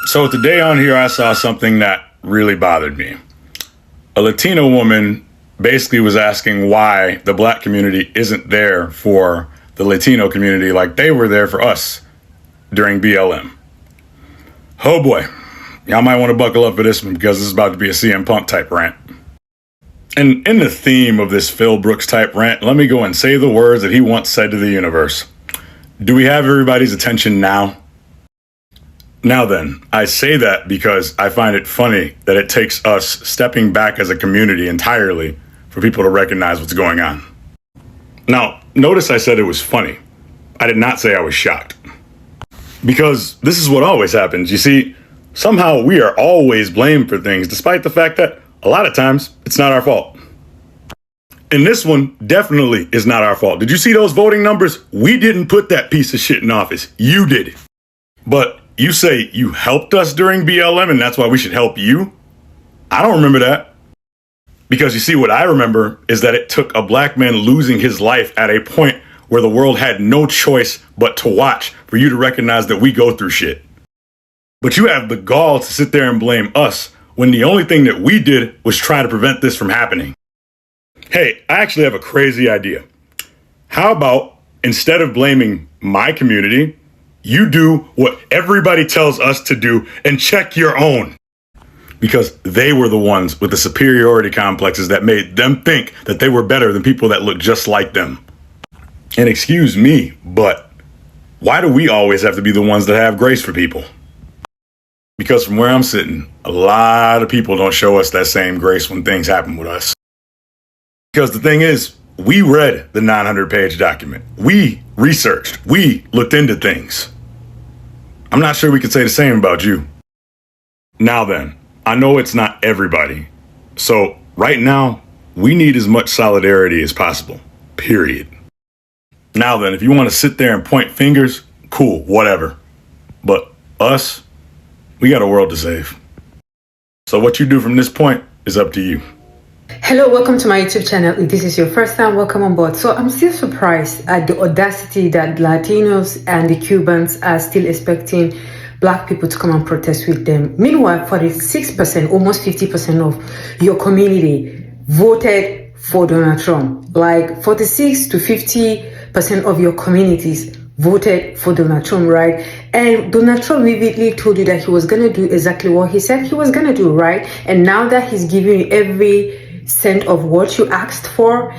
So today on here, I saw something that really bothered me. A Latino woman basically was asking why the black community isn't there for the Latino community like they were there for us during BLM. Oh boy, y'all might want to buckle up for this one because this is about to be a CM Punk type rant. And in the theme of this Phil Brooks type rant, let me go and say the words that he once said to the universe. Do we have everybody's attention now? Now then, I say that because I find it funny that it takes us stepping back as a community entirely for people to recognize what's going on. Now, notice I said it was funny. I did not say I was shocked. Because this is what always happens. You see, somehow we are always blamed for things, despite the fact that a lot of times it's not our fault. And this one definitely is not our fault. Did you see those voting numbers? We didn't put that piece of shit in office. You did it. But you say you helped us during BLM and that's why we should help you? I don't remember that. Because you see, what I remember is that it took a black man losing his life at a point where the world had no choice but to watch for you to recognize that we go through shit. But you have the gall to sit there and blame us when the only thing that we did was try to prevent this from happening. Hey, I actually have a crazy idea. How about instead of blaming my community, you do what everybody tells us to do and check your own? Because they were the ones with the superiority complexes that made them think that they were better than people that look just like them. And excuse me, but why do we always have to be the ones that have grace for people? Because from where I'm sitting, a lot of people don't show us that same grace when things happen with us. Because the thing is, we read the 900-page document. We researched. We looked into things. I'm not sure we could say the same about you. Now then, I know it's not everybody. So right now, we need as much solidarity as possible. Period. Now then, if you want to sit there and point fingers, cool, whatever. But us, we got a world to save. So what you do from this point is up to you. Hello, welcome to my YouTube channel. If this is your first time, welcome on board. So I'm still surprised at the audacity that Latinos and the Cubans are still expecting black people to come and protest with them. Meanwhile, 46%, almost 50% of your community voted for Donald Trump. Like 46 to 50% of your communities voted for Donald Trump, right? And Donald Trump vividly told you that he was going to do exactly what he said he was going to do, right? And now that he's giving you every cent of what you asked for,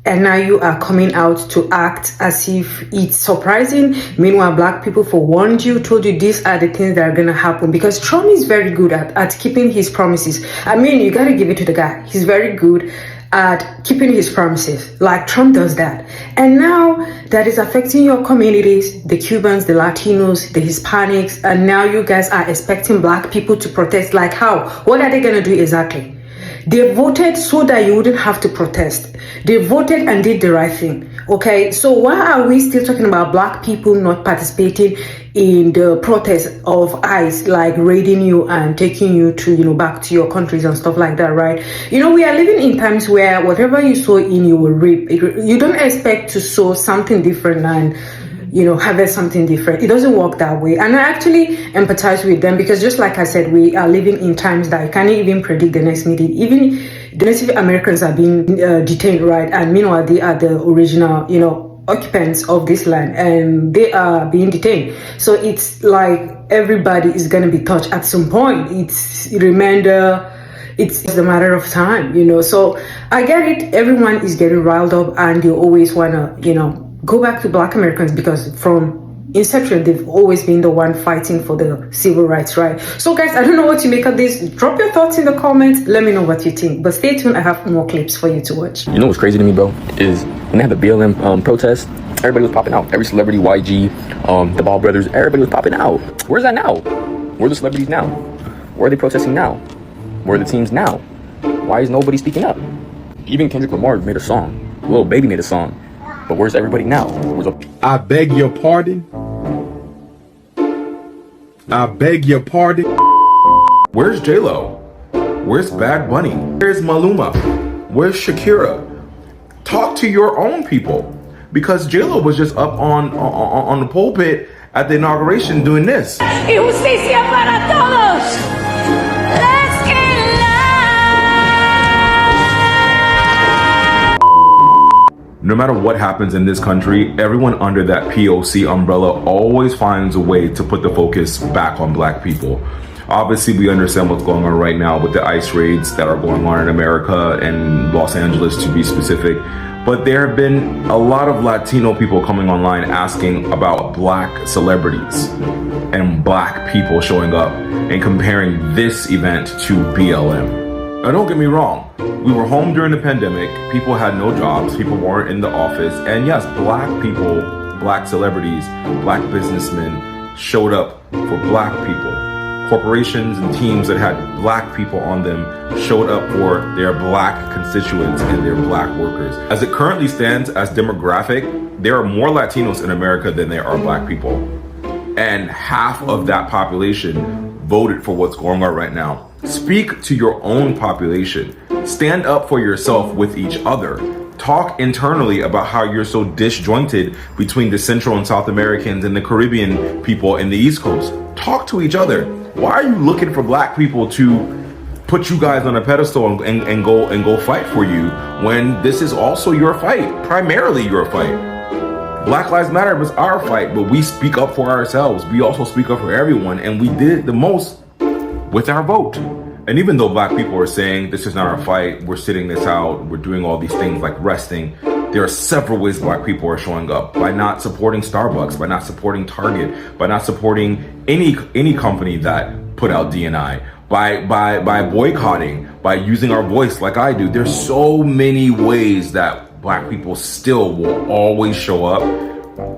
and now you are coming out to act as if it's surprising. Meanwhile, black people forewarned you, told you these are the things that are going to happen, because Trump is very good at keeping his promises. I mean, you got to give it to the guy. He's very good at keeping his promises, like Trump does that. And now that is affecting your communities, the Cubans, the Latinos, the Hispanics, and now you guys are expecting black people to protest. Like how? What are they going to do exactly? They voted so that you wouldn't have to protest. They voted and did the right thing. Okay, so why are we still talking about black people not participating in the protest of ICE, like raiding you and taking you to, back to your countries and stuff like that, right? We are living in times where whatever you sow in, you will reap. You don't expect to sow something different and harvest something different. It doesn't work that way. And I actually empathize with them because, just like I said, we are living in times that you can't even predict the next meeting. Even the Native Americans are being detained, right? And meanwhile, they are the original, occupants of this land, and they are being detained. So it's like everybody is going to be touched at some point. It's a matter of time, So I get it. Everyone is getting riled up and they always want to, go back to black Americans, because from inception, they've always been the one fighting for the civil rights, right? So guys, I don't know what you make of this. Drop your thoughts in the comments. Let me know what you think. But stay tuned. I have more clips for you to watch. You know what's crazy to me, bro, is when they had the BLM protest, everybody was popping out. Every celebrity, YG, the Ball brothers, everybody was popping out. Where's that now? Where are the celebrities now? Where are they protesting now? Where are the teams now? Why is nobody speaking up? Even Kendrick Lamar made a song. Lil Baby made a song. But where's everybody now? I beg your pardon. I beg your pardon. Where's J-Lo? Where's Bad Bunny? Where's Maluma? Where's Shakira? Talk to your own people. Because J-Lo was just up on the pulpit at the inauguration doing this. Y justicia para todos. no matter what happens in this country, everyone under that POC umbrella always finds a way to put the focus back on Black people. Obviously, we understand what's going on right now with the ICE raids that are going on in America and Los Angeles, to be specific. But there have been a lot of Latino people coming online asking about Black celebrities and Black people showing up and comparing this event to BLM. Now, don't get me wrong. We were home during the pandemic. People had no jobs. People weren't in the office. And yes, Black people, Black celebrities, Black businessmen showed up for Black people. Corporations and teams that had Black people on them showed up for their Black constituents and their Black workers. As it currently stands as demographic, there are more Latinos in America than there are Black people. And half of that population voted for what's going on right now. Speak to your own population. Stand up for yourself with each other. Talk internally about how you're so disjointed between the Central and South Americans and the Caribbean people in the East Coast. Talk to each other. Why are you looking for Black people to put you guys on a pedestal and go fight for you when this is also your fight, primarily your fight? Black Lives Matter was our fight, but we speak up for ourselves. We also speak up for everyone, and we did it the most with our vote. And even though Black people are saying this is not our fight, we're sitting this out, we're doing all these things like resting, there are several ways Black people are showing up by not supporting Starbucks, by not supporting Target, by not supporting any company that put out DNI, by boycotting, by using our voice like I do. There's so many ways that Black people still will always show up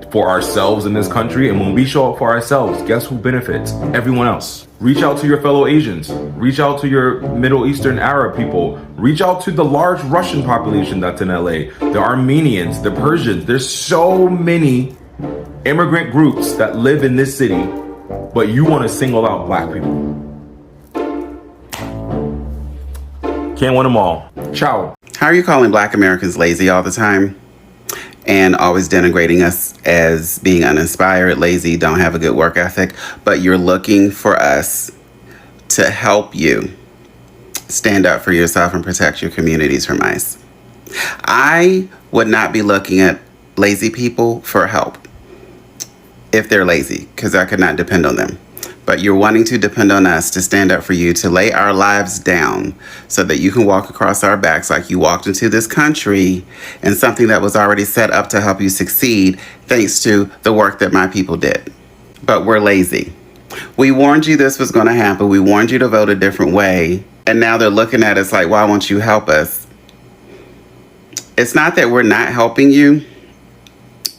for ourselves in this country. And when we show up for ourselves, guess who benefits? Everyone else. Reach out to your fellow Asians. Reach out to your Middle Eastern Arab people. Reach out to the large Russian population that's in LA, the Armenians, the Persians. There's so many immigrant groups that live in this city, but you want to single out Black people. Can't win them all. Ciao. How are you calling Black Americans lazy all the time and always denigrating us as being uninspired, lazy, don't have a good work ethic, but you're looking for us to help you stand up for yourself and protect your communities from ICE? I would not be looking at lazy people for help if they're lazy, because I could not depend on them. But you're wanting to depend on us to stand up for you, to lay our lives down so that you can walk across our backs like you walked into this country and something that was already set up to help you succeed thanks to the work that my people did. But we're lazy. We warned you this was going to happen. We warned you to vote a different way. And now they're looking at us like, why won't you help us? It's not that we're not helping you.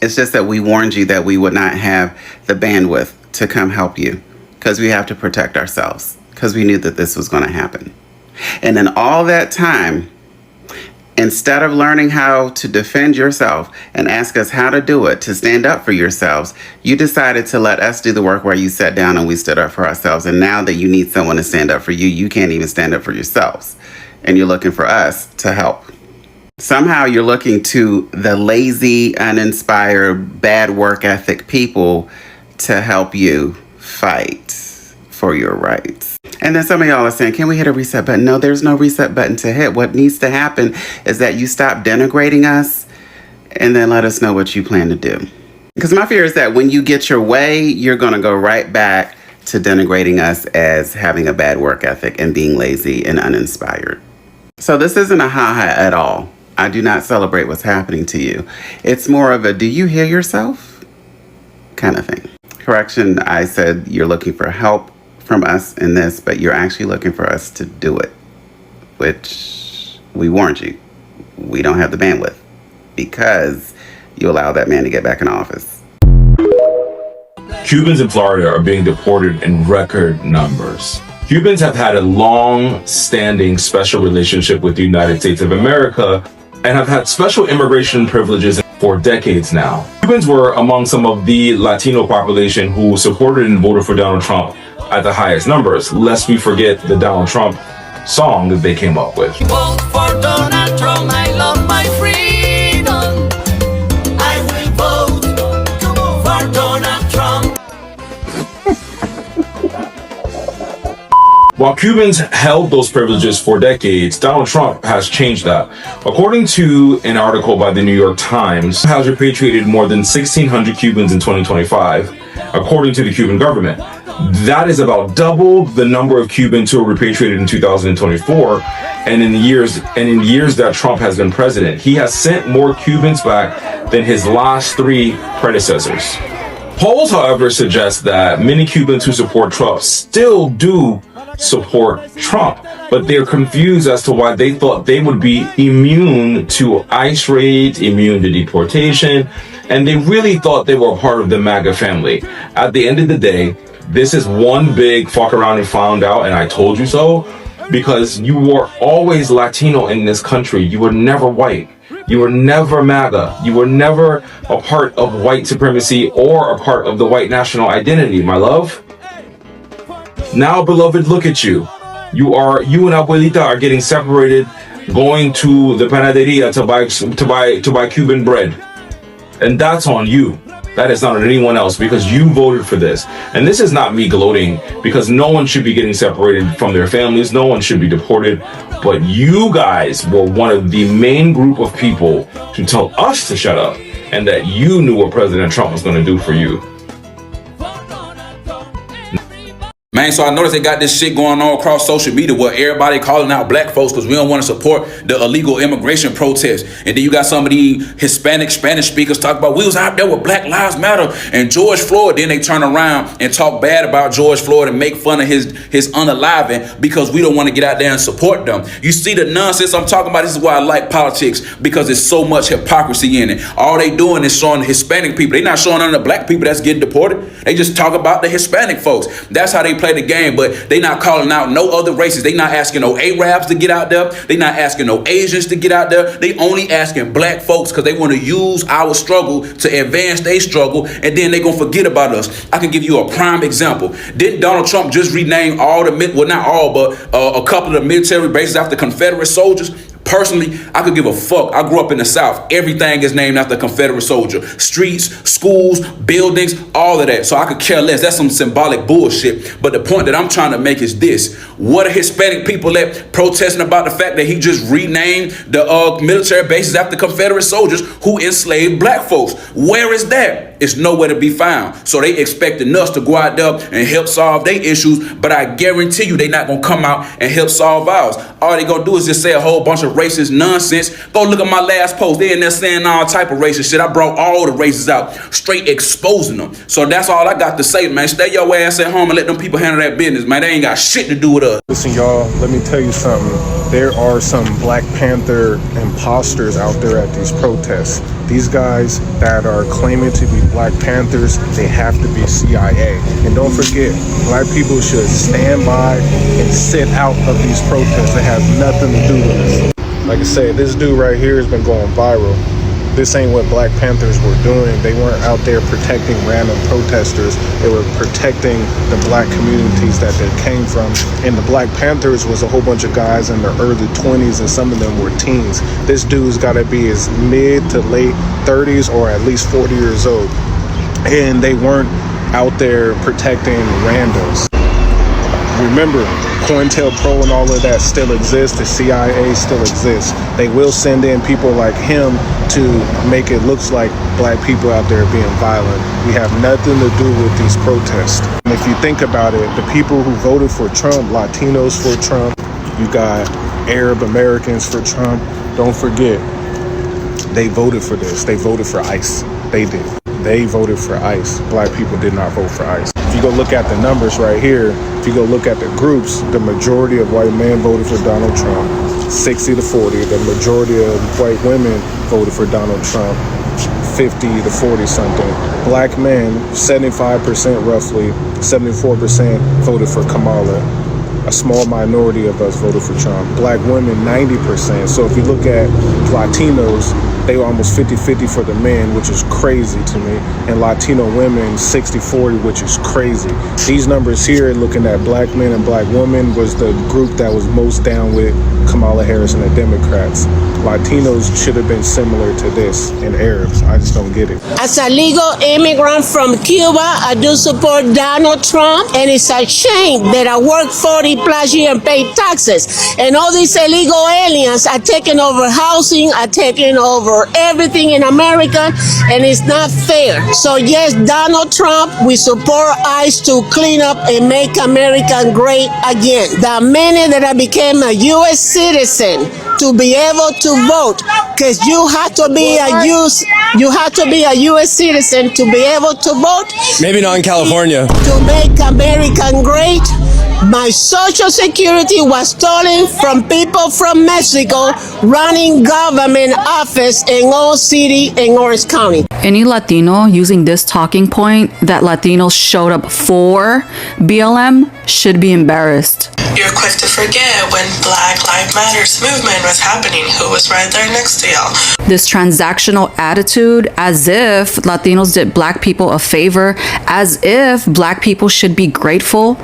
It's just that we warned you that we would not have the bandwidth to come help you, because we have to protect ourselves, because we knew that this was going to happen. And in all that time, instead of learning how to defend yourself and ask us how to do it, to stand up for yourselves, you decided to let us do the work where you sat down and we stood up for ourselves. And now that you need someone to stand up for you, you can't even stand up for yourselves. And you're looking for us to help. Somehow you're looking to the lazy, uninspired, bad work ethic people to help you fight for your rights. And then some of y'all are saying, can we hit a reset button? No, there's no reset button to hit. What needs to happen is that you stop denigrating us and then let us know what you plan to do. Because my fear is that when you get your way, you're going to go right back to denigrating us as having a bad work ethic and being lazy and uninspired. So this isn't a ha-ha at all. I do not celebrate what's happening to you. It's more of a, do you hear yourself kind of thing. Correction, I said you're looking for help from us in this, but you're actually looking for us to do it, which we warned you. We don't have the bandwidth because you allowed that man to get back in office. Cubans in Florida are being deported in record numbers. Cubans have had a long-standing special relationship with the United States of America and have had special immigration privileges for decades now. Cubans were among some of the Latino population who supported and voted for Donald Trump at the highest numbers, lest we forget the Donald Trump song that they came up with. Vote for Donald Trump, I love my freedom. I will vote for Donald Trump. While Cubans held those privileges for decades, Donald Trump has changed that. According to an article by the New York Times, has repatriated more than 1,600 Cubans in 2025, according to the Cuban government. That is about double the number of Cubans who were repatriated in 2024, and in years that Trump has been president. He has sent more Cubans back than his last 3 predecessors. Polls, however, suggest that many Cubans who support Trump still do support Trump, but they're confused as to why they thought they would be immune to ICE raids, immune to deportation, and they really thought they were a part of the MAGA family. At the end of the day, this is one big fuck around and found out and I told you so, because you were always Latino in this country. You were never white. You were never MAGA. You were never a part of white supremacy or a part of the white national identity, my love. Now, beloved, look at you. You and Abuelita are getting separated, going to the panaderia to buy Cuban bread. And that's on you. That is not on anyone else, because you voted for this. And this is not me gloating, because no one should be getting separated from their families. No one should be deported. But you guys were one of the main group of people to tell us to shut up, and that you knew what President Trump was going to do for you. Man, so I noticed they got this shit going on across social media where everybody calling out black folks because we don't want to support the illegal immigration protest. And then you got some of the Hispanic Spanish speakers talk about we was out there with Black Lives Matter and George Floyd. Then they turn around and talk bad about George Floyd and make fun of his unaliving because we don't want to get out there and support them. You see the nonsense I'm talking about? This is why I like politics, because there's so much hypocrisy in it. All they doing is showing the Hispanic people. They not showing none of the black people that's getting deported. They just talk about the Hispanic folks. That's how they play the game, but they not calling out no other races. They not asking no Arabs to get out there. They not asking no Asians to get out there. They only asking black folks because they want to use our struggle to advance their struggle, and then they gonna forget about us. I can give you a prime example. Didn't Donald Trump just rename all the, well, not all, but a couple of the military bases after Confederate soldiers? Personally, I could give a fuck. I grew up in the South. Everything is named after a Confederate soldier. Streets, schools, buildings, all of that. So I could care less. That's some symbolic bullshit. But the point that I'm trying to make is this. What are Hispanic people at protesting about the fact that he just renamed the military bases after Confederate soldiers who enslaved black folks? Where is that? It's nowhere to be found. So they expecting us to go out there and help solve their issues, but I guarantee you they not gonna come out and help solve ours. All they gonna do is just say a whole bunch of racist nonsense. Go look at my last post. They in there saying all type of racist shit. I brought all the races out, straight exposing them. So that's all I got to say, man. Stay your ass at home and let them people handle that business, man. They ain't got shit to do with us. Listen, y'all, let me tell you something. There are some Black Panther imposters out there at these protests. These guys that are claiming to be Black Panthers, they have to be CIA. And don't forget, black people should stand by and sit out of these protests. They have nothing to do with this. Like I said, this dude right here has been going viral. This ain't what Black Panthers were doing. They weren't out there protecting random protesters. They were protecting the black communities that they came from. And the Black Panthers was a whole bunch of guys in their early 20s, and some of them were teens. This dude's got to be his mid to late 30s or at least 40 years old. And they weren't out there protecting randos. Remember, COINTELPRO and all of that still exists. The CIA still exists. They will send in people like him to make it look like black people out there being violent. We have nothing to do with these protests. And if you think about it, the people who voted for Trump, Latinos for Trump, you got Arab Americans for Trump. Don't forget, they voted for this. They voted for ICE. They did. They voted for ICE. Black people did not vote for ICE. If you go look at the numbers right here, if you go look at the groups, the majority of white men voted for Donald Trump, 60 to 40. The majority of white women voted for Donald Trump, 50 to 40 something. Black men, 75% roughly, 74% voted for Kamala. A small minority of us voted for Trump. Black women, 90%. So if you look at Latinos, they were almost 50-50 for the men, which is crazy to me. And Latino women, 60-40, which is crazy. These numbers here, looking at black men and black women, was the group that was most down with Kamala Harris and the Democrats. Latinos should have been similar to this, and Arabs. I just don't get it. As a legal immigrant from Cuba, I do support Donald Trump, and it's a shame that I worked 40 plus years and paid taxes, and all these illegal aliens are taking over housing, are taking over everything in America, and it's not fair. So yes, Donald Trump, we support ICE to clean up and make America great again. The minute that I became a U.S. citizen to be able to vote, because you have to be a U.S. citizen to be able to vote. Maybe not in California. To make America great. My Social Security was stolen from people from Mexico running government office in all city in Orange County. Any Latino using this talking point that Latinos showed up for BLM should be embarrassed. You're quick to forget when Black Lives Matters movement was happening, who was right there next to y'all. This transactional attitude, as if Latinos did black people a favor, as if black people should be grateful.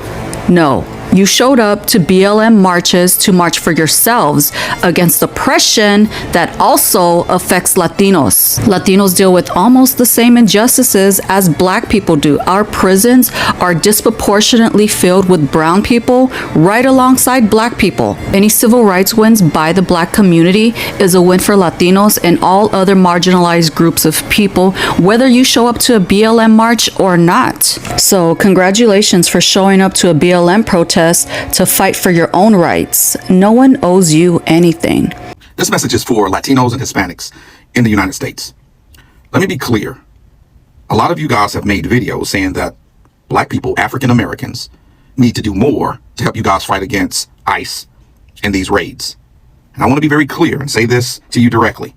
No, you showed up to BLM marches to march for yourselves against oppression that also affects Latinos. Latinos deal with almost the same injustices as black people do. Our prisons are disproportionately filled with brown people right alongside black people. Any civil rights wins by the black community is a win for Latinos and all other marginalized groups of people, whether you show up to a BLM march or not. So congratulations for showing up to a BLM protest to fight for your own rights. No one owes you anything. This message is for Latinos and Hispanics in the United States. Let me be clear. A lot of you guys have made videos saying that black people, African Americans, need to do more to help you guys fight against ICE and these raids. And I want to be very clear and say this to you directly.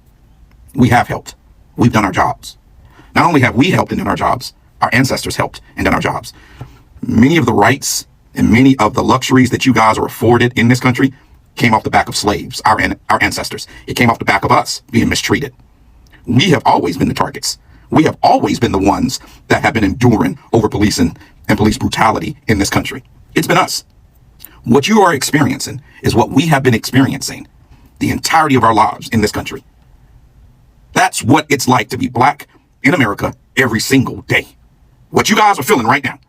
We have helped. We've done our jobs. Not only have we helped and done our jobs, our ancestors helped and done our jobs. Many of the rights and many of the luxuries that you guys are afforded in this country came off the back of slaves, our ancestors. It came off the back of us being mistreated. We have always been the targets. We have always been the ones that have been enduring over policing and police brutality in this country. It's been us. What you are experiencing is what we have been experiencing the entirety of our lives in this country. That's what it's like to be black in America every single day. What you guys are feeling right now.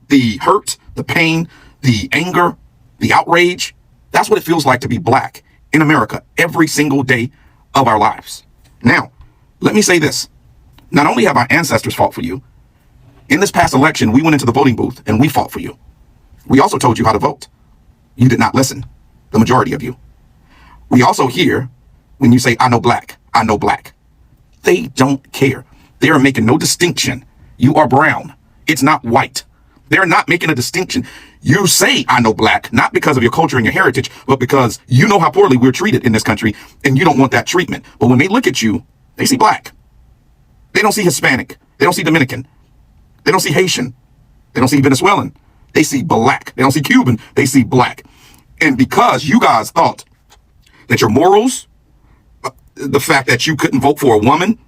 The hurt, the pain, the anger, the outrage. That's what it feels like to be black in America every single day of our lives. Now, let me say this. Not only have our ancestors fought for you, in this past election, we went into the voting booth and we fought for you. We also told you how to vote. You did not listen, the majority of you. We also hear when you say, I know black, I know black. They don't care. They are making no distinction. You are brown. It's not white. They're not making a distinction. You say, I know black, not because of your culture and your heritage, but because you know how poorly we're treated in this country and you don't want that treatment. But when they look at you, they see black. They don't see Hispanic. They don't see Dominican. They don't see Haitian. They don't see Venezuelan. They see black. They don't see Cuban. They see black. And because you guys thought that your morals, the fact that you couldn't vote for a woman,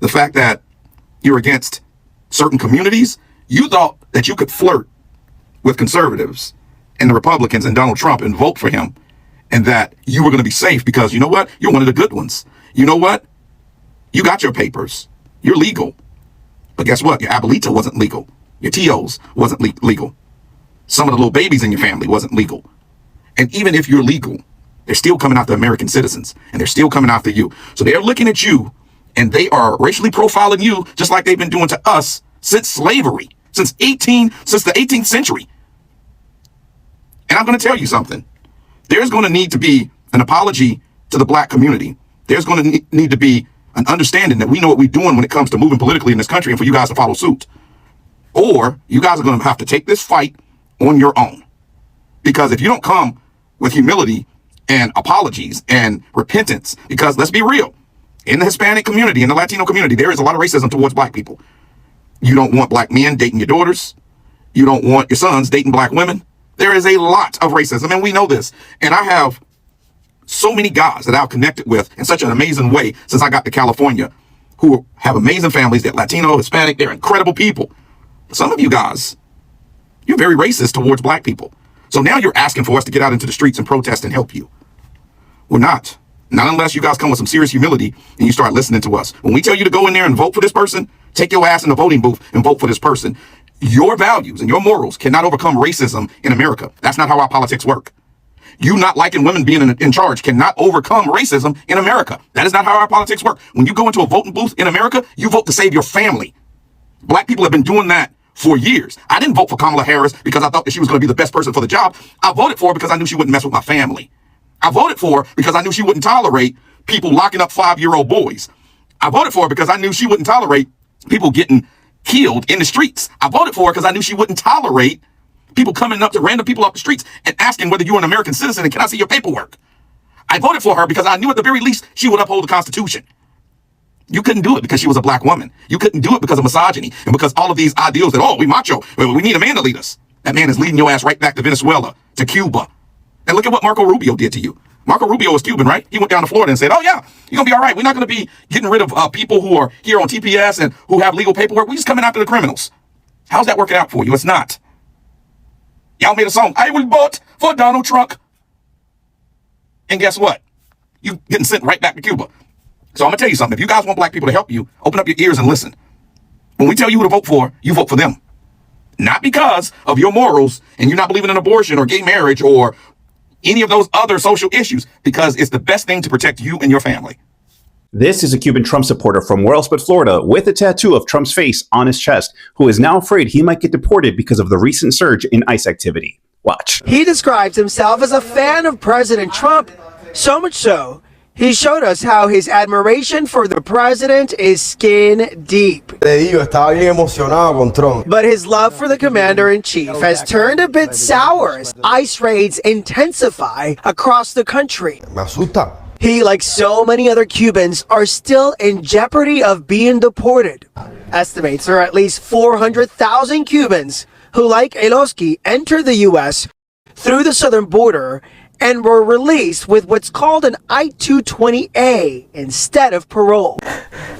the fact that you're against certain communities, you thought that you could flirt with conservatives and the Republicans and Donald Trump and vote for him, and that you were going to be safe because you know what? You're one of the good ones. You know what? You got your papers. You're legal. But guess what? Your abuelita wasn't legal. Your tios wasn't legal. Some of the little babies in your family wasn't legal. And even if you're legal, they're still coming after American citizens, and they're still coming after you. So they're looking at you and they are racially profiling you just like they've been doing to us since slavery, since the 18th century. And I'm going to tell you something. There's going to need to be an apology to the black community. There's going to need to be an understanding that we know what we're doing when it comes to moving politically in this country, and for you guys to follow suit. Or you guys are going to have to take this fight on your own. Because if you don't come with humility and apologies and repentance, because let's be real, in the Hispanic community, in the Latino community, there is a lot of racism towards black people. You don't want black men dating your daughters. You don't want your sons dating black women. There is a lot of racism, and we know this. And I have so many guys that I've connected with in such an amazing way since I got to California who have amazing families. They're Latino, Hispanic, they're incredible people. Some of you guys, you're very racist towards black people. So now you're asking for us to get out into the streets and protest and help you. We're not. Not unless you guys come with some serious humility and you start listening to us. When we tell you to go in there and vote for this person, take your ass in the voting booth and vote for this person. Your values and your morals cannot overcome racism in America. That's not how our politics work. You not liking women being in charge cannot overcome racism in America. That is not how our politics work. When you go into a voting booth in America, you vote to save your family. Black people have been doing that for years. I didn't vote for Kamala Harris because I thought that she was going to be the best person for the job. I voted for her because I knew she wouldn't mess with my family. I voted for her because I knew she wouldn't tolerate people locking up 5-year-old boys. I voted for her because I knew she wouldn't tolerate people getting killed in the streets. I voted for her because I knew she wouldn't tolerate people coming up to random people off the streets and asking whether you're an American citizen and can I see your paperwork. I voted for her because I knew at the very least she would uphold the Constitution. You couldn't do it because she was a black woman. You couldn't do it because of misogyny and because all of these ideals that, oh, we macho, we need a man to lead us. That man is leading your ass right back to Venezuela, to Cuba. And look at what Marco Rubio did to you. Marco Rubio was Cuban, right? He went down to Florida and said, oh yeah, you're gonna be all right. We're not gonna be getting rid of people who are here on TPS and who have legal paperwork. We're just coming after the criminals. How's that working out for you? It's not. Y'all made a song, I will vote for Donald Trump. And guess what? You getting sent right back to Cuba. So I'm gonna tell you something. If you guys want black people to help you, open up your ears and listen. When we tell you who to vote for, you vote for them. Not because of your morals and you not believing in abortion or gay marriage or any of those other social issues, because it's the best thing to protect you and your family. This is a Cuban Trump supporter from where else but Florida with a tattoo of Trump's face on his chest, who is now afraid he might get deported because of the recent surge in ICE activity. Watch. He describes himself as a fan of President Trump, so much so, he showed us how his admiration for the president is skin deep. But his love for the commander-in-chief has turned a bit sour as ICE raids intensify across the country. He, like so many other Cubans, are still in jeopardy of being deported. Estimates are at least 400,000 Cubans who, like Eloski, entered the U.S. through the southern border and were released with what's called an I-220A instead of parole.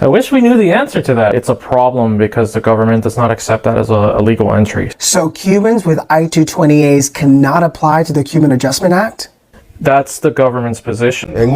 I wish we knew the answer to that. It's a problem because the government does not accept that as a legal entry. So Cubans with I-220As cannot apply to the Cuban Adjustment Act? That's the government's position. In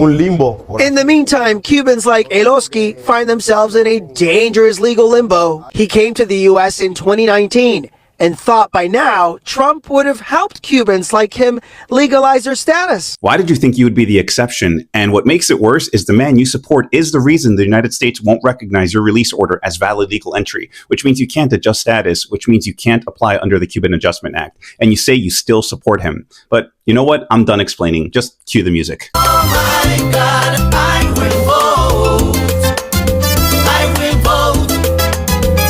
the meantime, Cubans like Eloski find themselves in a dangerous legal limbo. He came to the U.S. in 2019 and thought by now Trump would have helped Cubans like him legalize their status. Why did you think you would be the exception? And what makes it worse is the man you support is the reason the United States won't recognize your release order as valid legal entry, which means you can't adjust status, which means you can't apply under the Cuban Adjustment Act. And you say you still support him. But you know what? I'm done explaining. Just cue the music. Oh my God, I will vote. I will vote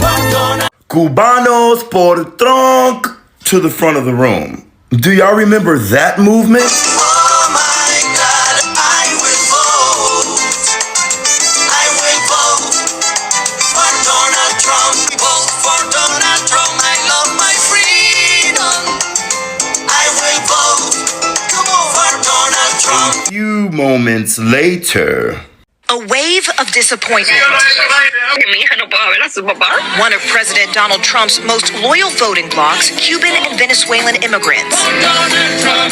for Donald. Cubanos por Trump to the front of the room. Do y'all remember that movement? Oh my God, I will vote. I will vote for Donald Trump. Vote for Donald Trump. I love my freedom. I will vote for Donald Trump. A few moments later. A wave of disappointment. One of President Donald Trump's most loyal voting blocs, Cuban and Venezuelan immigrants.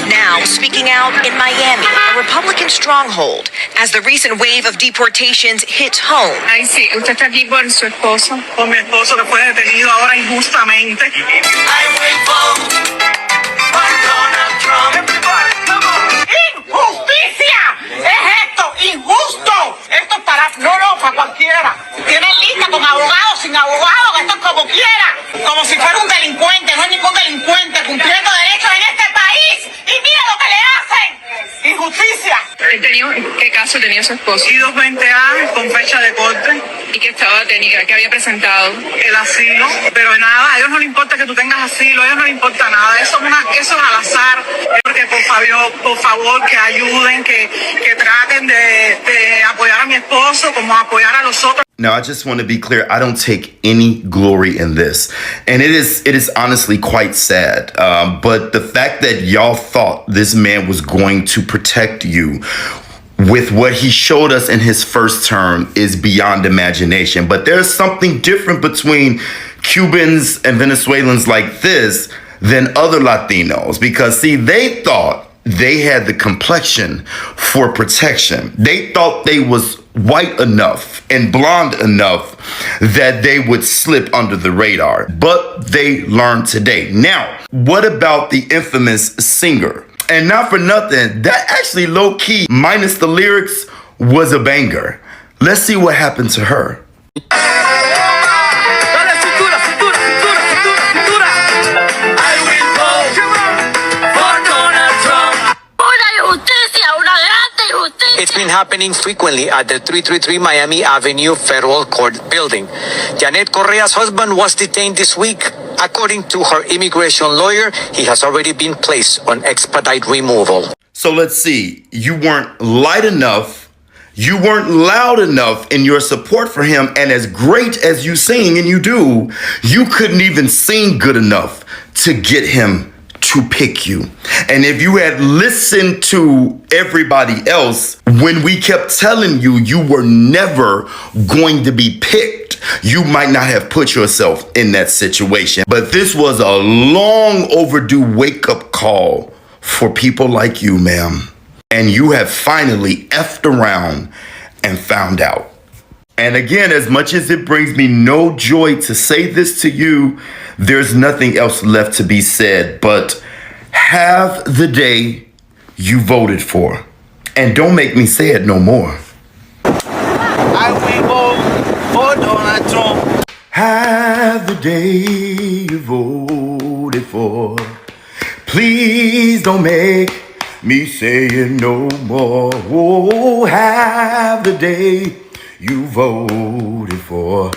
Now speaking out in Miami, a Republican stronghold, as the recent wave of deportations hits home. Ay, sí, usted está aquí por su esposo. Por mi esposo que fue detenido ahora injustamente. I will vote for Donald Trump. Everybody, come on. ¡Injusticia! ¡Es esto! ¡Injusto! Esto es para cualquiera. Tienen lista con abogados, sin abogados, esto es como quiera. Como si fuera un delincuente. No es ningún delincuente cumpliendo derechos en este país. Y mira lo que le hacen. Injusticia. ¿Qué caso tenía su esposo? Y 220A con fecha de corte. ¿Y que estaba detenido? ¿Qué había presentado? El asilo. Pero nada, a ellos no les importa que tú tengas asilo, a ellos no les importa nada. Eso es al azar. Porque por favor, que ayuden, que traten de apoyar a mi esposo como apoyar a los otros. Now, I just want to be clear. I don't take any glory in this. And it is honestly quite sad. But the fact that y'all thought this man was going to protect you with what he showed us in his first term is beyond imagination. But there's something different between Cubans and Venezuelans like this than other Latinos. Because, see, they thought they had the complexion for protection. They thought they was white enough and blonde enough that they would slip under the radar. But they learned today. Now, what about the infamous singer? And not for nothing, that actually low-key, minus the lyrics, was a banger. Let's see what happened to her. It's been happening frequently at the 333 Miami Avenue Federal Court building. Janet Correa's husband was detained this week. According to her immigration lawyer, he has already been placed on expedite removal. So let's see. You weren't light enough. You weren't loud enough in your support for him. And as great as you sing, and you do, you couldn't even sing good enough to get him to pick you. And if you had listened to everybody else, when we kept telling you you were never going to be picked, you might not have put yourself in that situation. But this was a long overdue wake-up call for people like you, ma'am. And you have finally effed around and found out. And again, as much as it brings me no joy to say this to you, there's nothing else left to be said but have the day you voted for. And don't make me say it no more. I will vote for Donald Trump. Have the day you voted for. Please don't make me say it no more. Oh, have the day you voted for.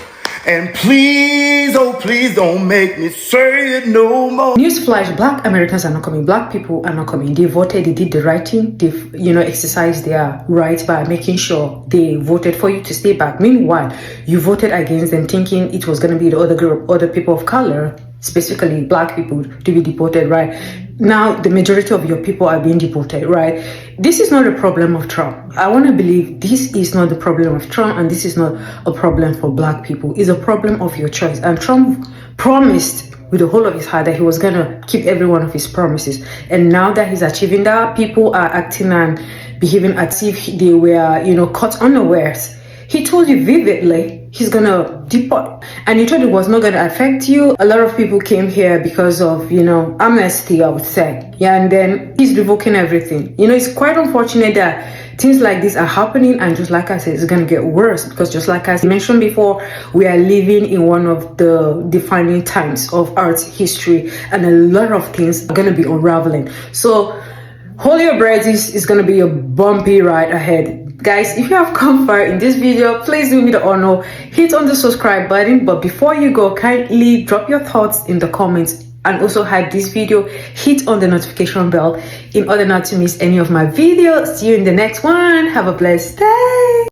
And please, oh please don't make me say it no more. Newsflash, Black Americans are not coming. Black people are not coming. They voted, they did the right thing. They've, exercised their right by making sure they voted for you to stay back. Meanwhile, you voted against them thinking it was going to be the other group, other people of color, specifically black people, to be deported, right? Now, the majority of your people are being deported, right? This is not a problem of Trump. I want to believe this is not the problem of Trump, and this is not a problem for black people. It's a problem of your choice. And Trump promised with the whole of his heart that he was going to keep every one of his promises. And now that he's achieving that, people are acting and behaving as if they were, caught unawares. He told you vividly he's gonna deport, and he told it was not gonna affect you. A lot of people came here because of, amnesty, I would say. Yeah, and then he's revoking everything. It's quite unfortunate that things like this are happening, and just like I said, it's gonna get worse because just like I mentioned before, we are living in one of the defining times of Earth's history, and a lot of things are gonna be unraveling. So hold your breath, it's gonna be a bumpy ride ahead. Guys, if you have come far in this video, please do me the honor, hit on the subscribe button. But before you go, kindly drop your thoughts in the comments, and also hype this video, hit on the notification bell in order not to miss any of my videos. See you in the next one. Have a blessed day.